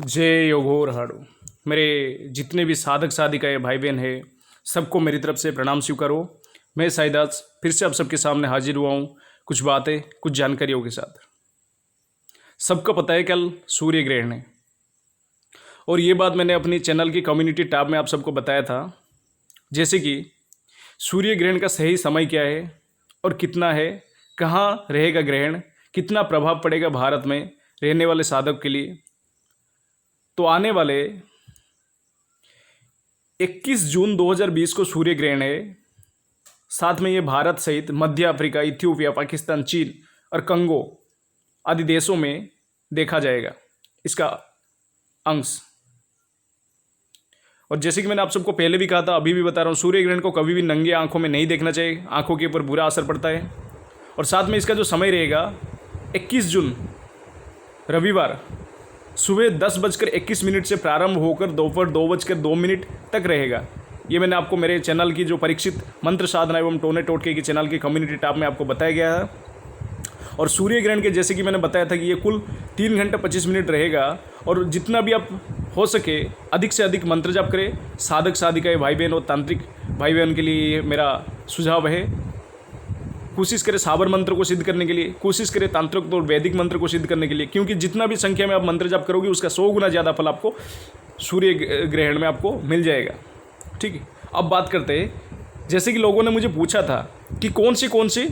जय योगोर हाड़ू। मेरे जितने भी साधक साधिकाएँ भाई बहन हैं सबको मेरी तरफ से प्रणाम स्वीकारो। मैं शायद आज फिर से आप सबके सामने हाजिर हुआ हूँ कुछ बातें कुछ जानकारियों के साथ। सबको पता है कल सूर्य ग्रहण है और ये बात मैंने अपनी चैनल की कम्युनिटी टैब में आप सबको बताया था, जैसे कि सूर्य ग्रहण का सही समय क्या है और कितना है, कहाँ रहेगा ग्रहण, कितना प्रभाव पड़ेगा भारत में रहने वाले साधक के लिए। तो आने वाले 21 जून 2020 को सूर्य ग्रहण है। साथ में ये भारत सहित मध्य अफ्रीका, इथियोपिया, पाकिस्तान, चीन और कंगो आदि देशों में देखा जाएगा इसका अंश। और जैसे कि मैंने आप सबको पहले भी कहा था, अभी भी बता रहा हूँ, सूर्य ग्रहण को कभी भी नंगे आंखों में नहीं देखना चाहिए, आंखों के ऊपर बुरा असर पड़ता है। और साथ में इसका जो समय रहेगा 21 जून रविवार सुबह 10:21 से प्रारंभ होकर दोपहर 2:02 तक रहेगा। ये मैंने आपको मेरे चैनल की जो परीक्षित मंत्र साधना एवं टोने टोटके की चैनल की कम्युनिटी टैब में आपको बताया गया है। और सूर्य ग्रहण के जैसे कि मैंने बताया था कि ये कुल 3 घंटे 25 मिनट रहेगा। और जितना भी आप हो सके अधिक से अधिक मंत्र जाप करें। साधक साधिकाएँ भाई बहन और तांत्रिक भाई बहन के लिए मेरा सुझाव है, कोशिश करें साबर मंत्र को सिद्ध करने के लिए, कोशिश करें तांत्रिक और वैदिक मंत्र को सिद्ध करने के लिए, क्योंकि जितना भी संख्या में आप मंत्र जाप करोगे उसका 100 गुना ज़्यादा फल आपको सूर्य ग्रहण में आपको मिल जाएगा। ठीक है, अब बात करते हैं, जैसे कि लोगों ने मुझे पूछा था कि कौन सी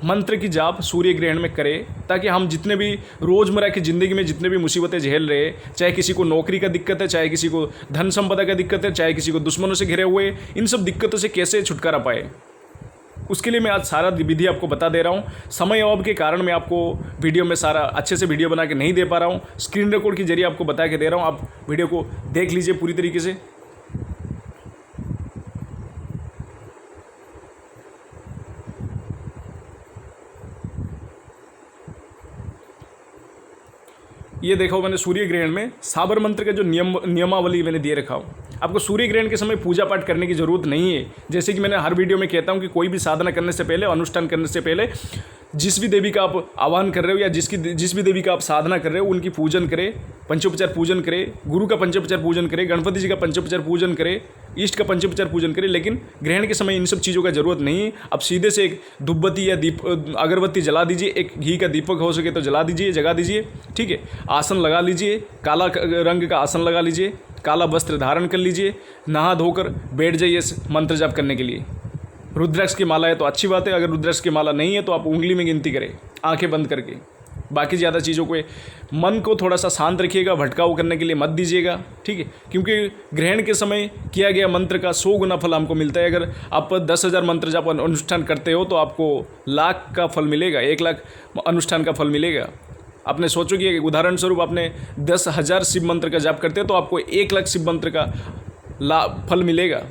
मंत्र की जाप सूर्य ग्रहण में करें ताकि हम जितने भी रोज़मर्रा की ज़िंदगी में जितने भी मुसीबतें झेल रहे, चाहे किसी को नौकरी का दिक्कत है, चाहे किसी को धन संपदा का दिक्कत है, चाहे किसी को दुश्मनों से घिरे हुए, इन सब दिक्कतों से कैसे छुटकारा पाए, उसके लिए मैं आज सारा विधि आपको बता दे रहा हूँ। समय अभाव के कारण मैं आपको वीडियो में सारा अच्छे से वीडियो बना के नहीं दे पा रहा हूँ, स्क्रीन रिकॉर्ड के जरिए आपको बता के दे रहा हूँ। आप वीडियो को देख लीजिए पूरी तरीके से। ये देखो, मैंने सूर्य ग्रहण में साबर मंत्र का जो नियमावली मैंने दे रखा हूँ। आपको सूर्य ग्रहण के समय पूजा पाठ करने की ज़रूरत नहीं है। जैसे कि मैंने हर वीडियो में कहता हूँ कि कोई भी साधना करने से पहले, अनुष्ठान करने से पहले जिस भी देवी का आप आह्वान कर रहे हो या जिस भी देवी का आप साधना कर रहे हो उनकी पूजन करें, पंचोपचार पूजन करें, गुरु का पंचोपचार पूजन करें, गणपति जी का पंचोपचार पूजन करें, ईष्ट का पंचोपचार पूजन करें। लेकिन ग्रहण के समय इन सब चीज़ों का जरूरत नहीं है। आप सीधे से एक धूपबत्ती या अगरबत्ती जला दीजिए, एक घी का दीपक हो सके तो जला दीजिए, जगा दीजिए। ठीक है, आसन लगा लीजिए, काला रंग का आसन लगा लीजिए, काला वस्त्र धारण कर लीजिए, नहा धोकर बैठ जाइए मंत्र जाप करने के लिए। रुद्राक्ष की माला है तो अच्छी बात है, अगर रुद्राक्ष की माला नहीं है तो आप उंगली में गिनती करें आंखें बंद करके। बाकी ज़्यादा चीज़ों को, मन को थोड़ा सा शांत रखिएगा, भटकाव करने के लिए मत दीजिएगा। ठीक है, क्योंकि ग्रहण के समय किया गया मंत्र का 100 गुना फल हमको मिलता है। अगर आप 10,000 मंत्र जाप अनुष्ठान करते हो तो आपको लाख का फल मिलेगा, 1 लाख अनुष्ठान का फल मिलेगा। आपने सोचो कि उदाहरण स्वरूप आपने 10,000 शिव मंत्र का जाप करते हो तो आपको 1 लाख शिव मंत्र का फल मिलेगा।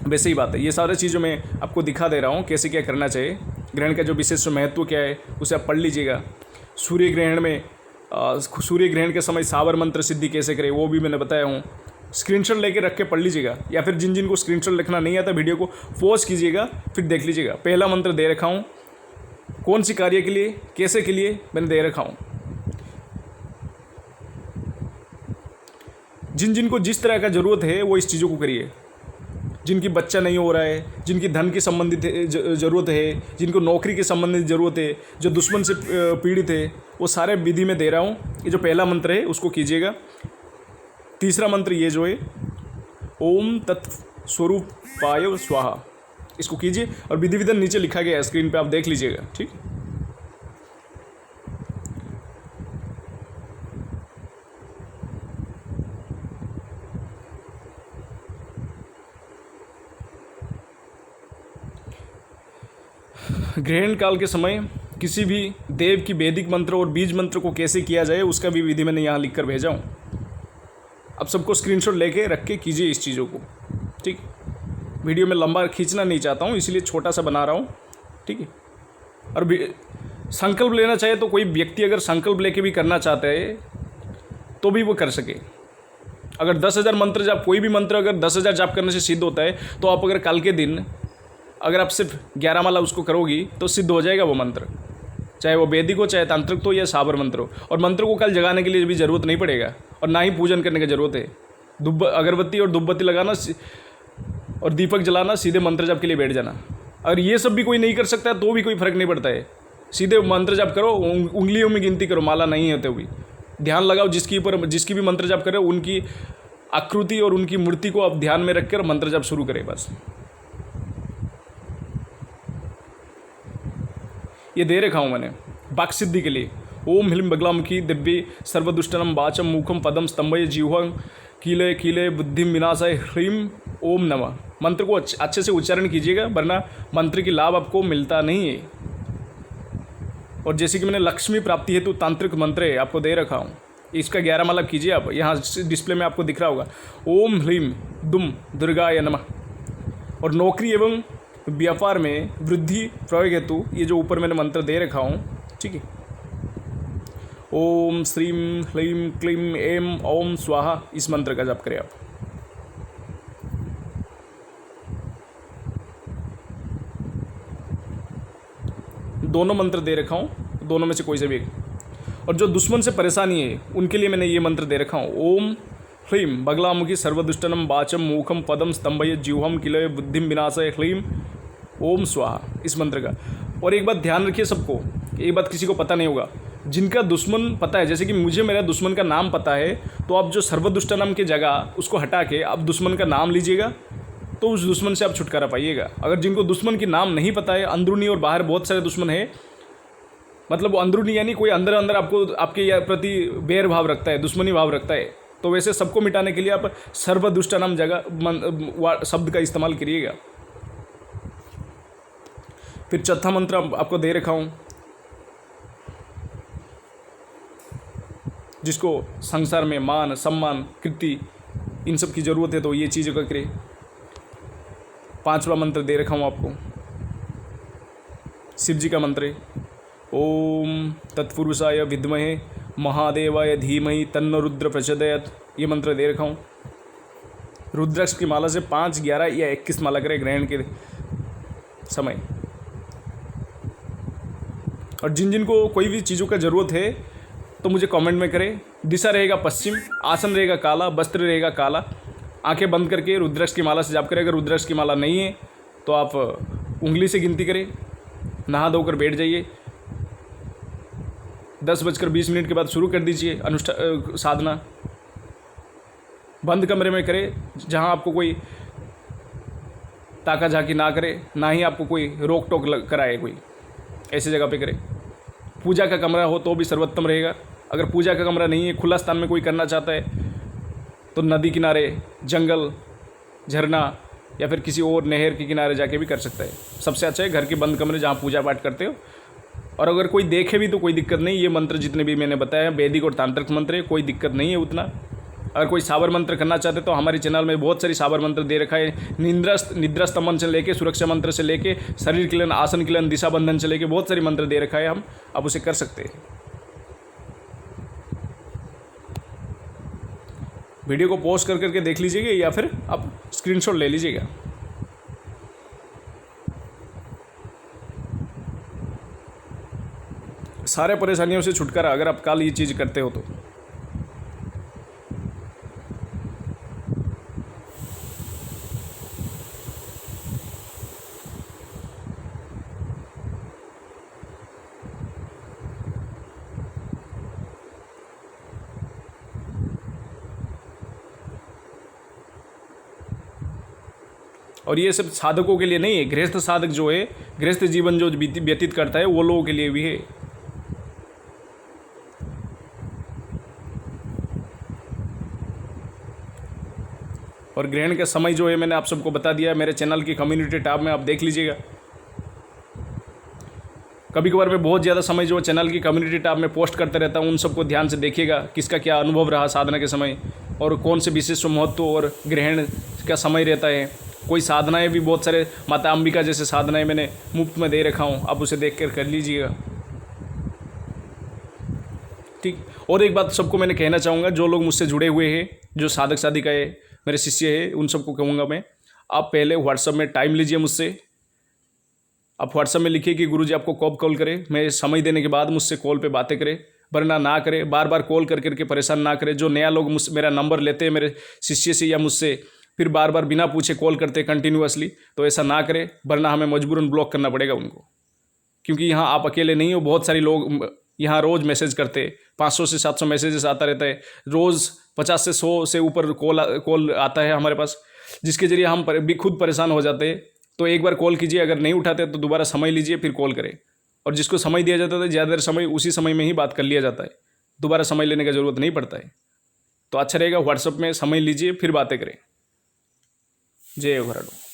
वैसे ही बात है, ये सारी चीज़ों में आपको दिखा दे रहा हूँ कैसे क्या करना चाहिए। ग्रहण का जो विशेष महत्व क्या है उसे आप पढ़ लीजिएगा। सूर्य ग्रहण में सूर्य ग्रहण के समय साबर मंत्र सिद्धि कैसे करें वो भी मैंने बताया हूँ। स्क्रीनशॉट लेके रख के पढ़ लीजिएगा, या फिर जिन को स्क्रीनशॉट लिखना नहीं आता वीडियो को पॉज कीजिएगा फिर देख लीजिएगा। पहला मंत्र दे रखा हूँ, कौन सी कार्य के लिए कैसे के लिए मैंने दे रखा हूँ। जिन को जिस तरह का ज़रूरत है वो इस चीज़ों को करिए। जिनकी बच्चा नहीं हो रहा है, जिनकी धन की संबंधित ज़रूरत है, जिनको नौकरी की संबंधित ज़रूरत है, जो दुश्मन से पीड़ित है, वो सारे विधि में दे रहा हूँ। ये जो पहला मंत्र है उसको कीजिएगा। तीसरा मंत्र ये जो है ओम तत्स्वरूपाय स्वाहा, इसको कीजिए और विधि विधान नीचे लिखा गया है स्क्रीन पे, आप देख लीजिएगा। ठीक, ग्रहण काल के समय किसी भी देव की वैदिक मंत्र और बीज मंत्र को कैसे किया जाए उसका भी विधि मैंने यहाँ लिखकर भेजा हूँ। अब सबको स्क्रीनशॉट लेके रख के कीजिए इस चीज़ों को। ठीक, वीडियो में लंबा खींचना नहीं चाहता हूँ इसलिए छोटा सा बना रहा हूँ। ठीक है, और संकल्प लेना चाहे तो कोई व्यक्ति अगर संकल्प लेके भी करना चाहता है तो भी वो कर सके। अगर 10,000 मंत्र जाप, कोई भी मंत्र अगर 10,000 जाप करने से सिद्ध होता है तो आप अगर कल के दिन अगर आप सिर्फ 11 माला उसको करोगी तो सिद्ध हो जाएगा वो मंत्र। चाहे वो वैदिक हो, चाहे तांत्रिक हो या साबर मंत्र हो। और मंत्र को कल जगाने के लिए भी ज़रूरत नहीं पड़ेगा और ना ही पूजन करने की ज़रूरत है। अगरबत्ती और धूपबत्ती लगाना और दीपक जलाना, सीधे मंत्र जाप के लिए बैठ जाना। अगर ये सब भी कोई नहीं कर सकता है तो भी कोई फ़र्क नहीं पड़ता है, सीधे मंत्र जाप करो, उंगलियों में गिनती करो, माला नहीं होते हुए ध्यान लगाओ। जिसकी भी मंत्र जाप करे उनकी आकृति और उनकी मूर्ति को आप ध्यान में रखकर मंत्र जाप शुरू करें बस। ये दे रखा हूँ मैंने वाक सिद्धि के लिए। ओम ह्लीं बगलामुखी दिव्ये सर्वदुष्टनम वाचम मुखम पदम स्तंभय जिह्वं कीले कीले बुद्धिम विनाशाय ह्रीं ओम नमः। मंत्र को अच्छे से उच्चारण कीजिएगा, वरना मंत्र की लाभ आपको मिलता नहीं है। और जैसे कि मैंने लक्ष्मी प्राप्ति हेतु तांत्रिक मंत्र आपको दे रखा हूँ, इसका 11 माला कीजिए आप। यहाँ डिस्प्ले में आपको दिख रहा होगा, ओम ह्लीं दुम दुर्गाय नमः। और नौकरी एवं व्यापार में वृद्धि प्रयोग हेतु ये जो ऊपर मैंने मंत्र दे रखा हूँ, ठीक है, ओम श्रीं ह्लीं क्लीं ऐं ओम स्वाहा, इस मंत्र का जाप करें आप। दोनों मंत्र दे रखा हूँ, दोनों में से कोई से भी एक। और जो दुश्मन से परेशानी है उनके लिए मैंने ये मंत्र दे रखा हूँ, ओम ह्लीं बगलामुखी सर्वदुष्टनम वाचम मुखम पदम स्तंभय जिह्वं किलय बुद्धिम विनाशय ह्लीं ओम स्वाहा, इस मंत्र का। और एक बात ध्यान रखिए सबको, एक बात किसी को पता नहीं होगा, जिनका दुश्मन पता है, जैसे कि मुझे मेरा दुश्मन का नाम पता है, तो आप जो सर्वदुष्टनम की जगह उसको हटा के आप दुश्मन का नाम लीजिएगा, तो उस दुश्मन से आप छुटकारा पाइएगा। अगर जिनको दुश्मन की नाम नहीं पता है, अंदरूनी और बाहर बहुत सारे दुश्मन है, मतलब वो अंदरूनी यानी कोई अंदर अंदर आपको आपके प्रति बैर भाव रखता है, दुश्मनी भाव रखता है, तो वैसे सबको मिटाने के लिए आप सर्वदुष्टनम जगह शब्द का इस्तेमाल करिएगा। फिर चौथा मंत्र आपको दे रखा हूँ, जिसको संसार में मान सम्मान कीर्ति इन सब की ज़रूरत है, तो ये चीज़ों का करे। 5वां मंत्र दे रखा हूँ आपको, शिव जी का मंत्र है, ओम तत्पुरुषाय विद्महे महादेवाय धीमहि तन्नो रुद्र प्रचोदयात्, ये मंत्र दे रखा हूँ। रुद्राक्ष की माला से 5, 11 या 21 माला करें ग्रहण के समय। और जिन जिन को कोई भी चीज़ों का ज़रूरत है तो मुझे कमेंट में करें। दिशा रहेगा पश्चिम, आसन रहेगा काला, वस्त्र रहेगा काला, आंखें बंद करके रुद्राक्ष की माला से जाप करें। अगर रुद्राक्ष की माला नहीं है तो आप उंगली से गिनती करें, नहा धोकर बैठ जाइए, 10:20 के बाद शुरू कर दीजिए साधना। बंद कमरे में करें, जहां आपको कोई ताका झाकी ना करे, ना ही आपको कोई रोक टोक कराए, कोई ऐसी जगह पे करें। पूजा का कमरा हो तो भी सर्वोत्तम रहेगा। अगर पूजा का कमरा नहीं है, खुला स्थान में कोई करना चाहता है, तो नदी किनारे, जंगल, झरना या फिर किसी और नहर के किनारे जाके भी कर सकता है। सबसे अच्छा है घर के बंद कमरे जहाँ पूजा पाठ करते हो। और अगर कोई देखे भी तो कोई दिक्कत नहीं, ये मंत्र जितने भी मैंने बताया वैदिक और तांत्रिक मंत्र है, कोई दिक्कत नहीं है उतना। अगर कोई साबर मंत्र करना चाहते तो हमारे चैनल में बहुत सारी साबर मंत्र दे रखा है। निद्रा स्तंभन से लेके सुरक्षा मंत्र से लेके शरीर किलन, आसन किलन, दिशा बंधन से लेके बहुत सारी मंत्र दे रखा है, हम आप उसे कर सकते हैं। वीडियो को पॉज कर करके देख लीजिएगा या फिर आप स्क्रीनशॉट ले लीजिएगा। सारे परेशानियों से छुटकारा अगर आप कल ये चीज़ करते हो तो। और ये सब साधकों के लिए नहीं है, गृहस्थ साधक जो है, गृहस्थ जीवन जो व्यतीत करता है, वो लोगों के लिए भी है। और ग्रहण का समय जो है मैंने आप सबको बता दिया है, मेरे चैनल की कम्युनिटी टैब में आप देख लीजिएगा। कभी कभार मैं बहुत ज़्यादा समय जो चैनल की कम्युनिटी टैब में पोस्ट करते रहता हूँ, उन सबको ध्यान से देखिएगा, किसका क्या अनुभव रहा साधना के समय और कौन से विशेष महत्व और ग्रहण का समय रहता है। कोई साधनाएं भी बहुत सारे, माता अंबिका जैसे साधनाएं मैंने मुफ्त में दे रखा हूँ, आप उसे देख कर लीजिएगा। ठीक। और एक बात सबको मैंने कहना चाहूँगा, जो लोग मुझसे जुड़े हुए हैं, जो साधक साधिका है, मेरे शिष्य है, उन सबको कहूँगा मैं, आप पहले व्हाट्सएप में टाइम लीजिए मुझसे, आप व्हाट्सएप में लिखिए कि गुरुजी आपको कब कॉल करें, मैं समय देने के बाद मुझसे कॉल पे बातें करें, वरना ना करें। बार बार कॉल कर करके परेशान ना करें। जो नया लोग मेरा नंबर लेते हैं मेरे शिष्य से या मुझसे, फिर बार बार बिना पूछे कॉल करते कंटिन्यूअसली, तो ऐसा ना करें, वरना हमें मजबूरन ब्लॉक करना पड़ेगा उनको। क्योंकि यहाँ आप अकेले नहीं हो, बहुत सारे लोग यहाँ रोज़ मैसेज करते, 500 से 700 मैसेजेस आता रहता है रोज़, 50 से 100 से ऊपर कॉल आता है हमारे पास, जिसके ज़रिए हम भी खुद परेशान हो जाते हैं। तो एक बार कॉल कीजिए, अगर नहीं उठाते तो दोबारा समय लीजिए, फिर कॉल करें। और जिसको समय दिया जाता है ज़्यादा देर समय, उसी समय में ही बात कर लिया जाता है, दोबारा समय लेने का ज़रूरत नहीं पड़ता है। तो अच्छा रहेगा व्हाट्सएप में समय लीजिए, फिर बातें करें। जय हो घराडो।